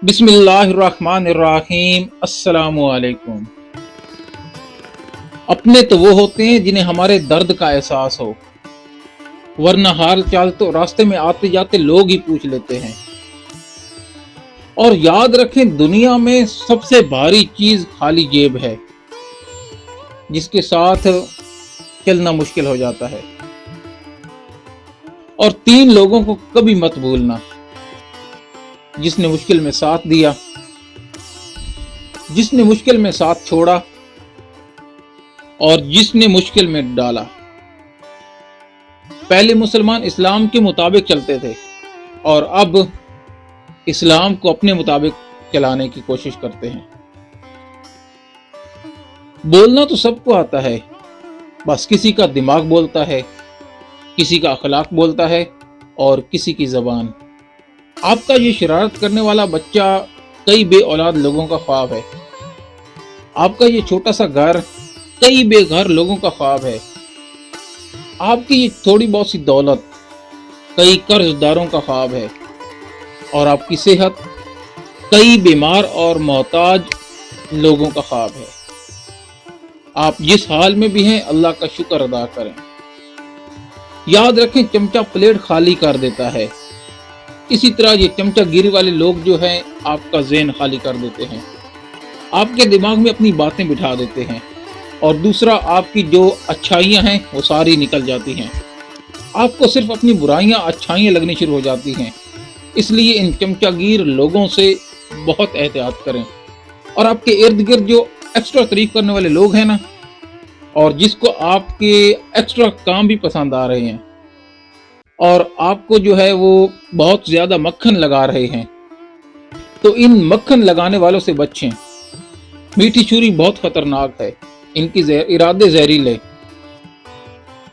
बिस्मिल्लाहिर्रहमानिर्रहीम। अस्सलामु अलैकुम। अपने तो वो होते हैं जिन्हें हमारे दर्द का एहसास हो, वरना हाल चाल तो रास्ते में आते जाते लोग ही पूछ लेते हैं। और याद रखें, दुनिया में सबसे भारी चीज खाली जेब है, जिसके साथ चलना मुश्किल हो जाता है। और 3 लोगों को कभी मत भूलना, जिसने मुश्किल में साथ दिया, जिसने मुश्किल में साथ छोड़ा और जिसने मुश्किल में डाला। पहले मुसलमान इस्लाम के मुताबिक चलते थे और अब इस्लाम को अपने मुताबिक चलाने की कोशिश करते हैं। बोलना तो सबको आता है, बस किसी का दिमाग बोलता है, किसी का अखलाक बोलता है और किसी की ज़बान। आपका ये शरारत करने वाला बच्चा कई बे औलाद लोगों का ख्वाब है। आपका ये छोटा सा घर कई बेघर लोगों का ख्वाब है। आपकी ये थोड़ी बहुत सी दौलत कई कर्जदारों का ख्वाब है। और आपकी सेहत कई बीमार और मोहताज लोगों का ख्वाब है। आप जिस हाल में भी हैं, अल्लाह का शुक्र अदा करें। याद रखें, चमचा प्लेट खाली कर देता है, इसी तरह ये चमचागिरी वाले लोग जो हैं, आपका ज़हन खाली कर देते हैं, आपके दिमाग में अपनी बातें बिठा देते हैं। और दूसरा, आपकी जो अच्छाइयाँ हैं वो सारी निकल जाती हैं। आपको सिर्फ अपनी बुराइयाँ अच्छाइयाँ लगनी शुरू हो जाती हैं। इसलिए इन चमचागिर लोगों से बहुत एहतियात करें। और आपके इर्द गिर्द जो एक्स्ट्रा तारीफ करने वाले लोग हैं ना, और जिसको आपके एक्स्ट्रा काम भी पसंद आ रहे हैं और आपको जो है वो बहुत ज़्यादा मक्खन लगा रहे हैं, तो इन मक्खन लगाने वालों से बचें। मीठी छुरी बहुत खतरनाक है, इनकी इरादे जहरीले।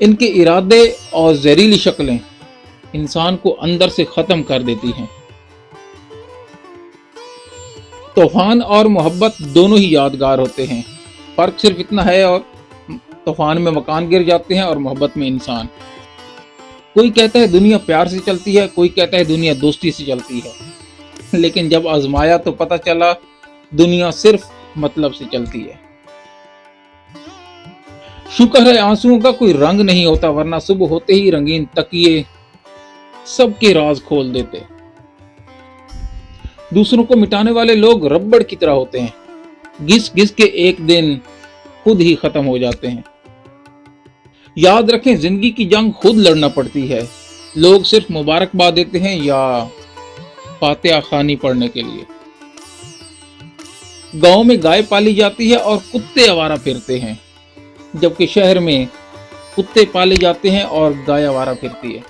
इनके इरादे और जहरीली शक्लें इंसान को अंदर से ख़त्म कर देती हैं। तूफान और मोहब्बत दोनों ही यादगार होते हैं, फ़र्क सिर्फ इतना है, और तूफान में मकान गिर जाते हैं और मोहब्बत में इंसान। कोई कहता है दुनिया प्यार से चलती है, कोई कहता है दुनिया दोस्ती से चलती है, लेकिन जब आजमाया तो पता चला दुनिया सिर्फ मतलब से चलती है। शुक्र है आंसुओं का कोई रंग नहीं होता, वरना सुबह होते ही रंगीन तकिए सबके राज खोल देते। दूसरों को मिटाने वाले लोग रबड़ की तरह होते हैं, घिस घिस के एक दिन खुद ही खत्म हो जाते हैं। याद रखें, जिंदगी की जंग खुद लड़ना पड़ती है। लोग सिर्फ मुबारकबाद देते हैं या फातिहा खानी पढ़ने के लिए। गांव में गाय पाली जाती है और कुत्ते आवारा फिरते हैं, जबकि शहर में कुत्ते पाले जाते हैं और गाय आवारा फिरती है।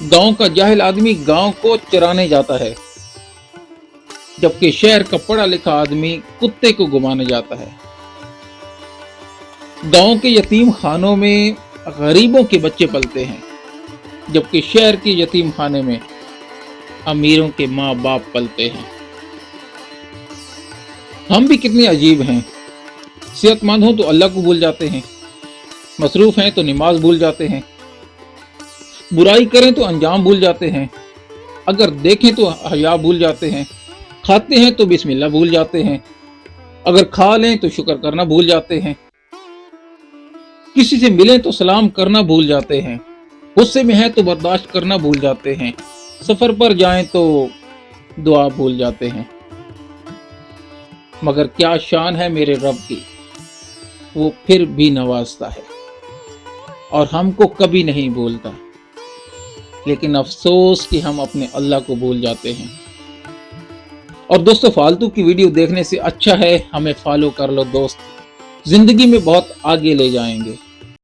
गांव का जाहिल आदमी गांव को चराने जाता है, जबकि शहर का पढ़ा लिखा आदमी कुत्ते को घुमाने जाता है। गांव के यतीम खानों में गरीबों के बच्चे पलते हैं, जबकि शहर के यतीम खाने में अमीरों के माँ बाप पलते हैं। हम भी कितने अजीब हैं, सेहतमंद हों तो अल्लाह को भूल जाते हैं, मसरूफ हैं तो नमाज भूल जाते हैं, बुराई करें तो अंजाम भूल जाते हैं, अगर देखें तो हया भूल जाते हैं, खाते हैं तो बिस्मिल्लाह भूल जाते हैं, अगर खा लें तो शुक्र करना भूल जाते हैं, किसी से मिलें तो सलाम करना भूल जाते हैं, गुस्से में हैं तो बर्दाश्त करना भूल जाते हैं, सफ़र पर जाएं तो दुआ भूल जाते हैं। मगर क्या शान है मेरे रब की, वो फिर भी नवाजता है और हमको कभी नहीं भूलता। लेकिन अफसोस कि हम अपने अल्लाह को भूल जाते हैं। और दोस्तों, फालतू की वीडियो देखने से अच्छा है हमें फॉलो कर लो दोस्त, जिंदगी में बहुत आगे ले जाएंगे।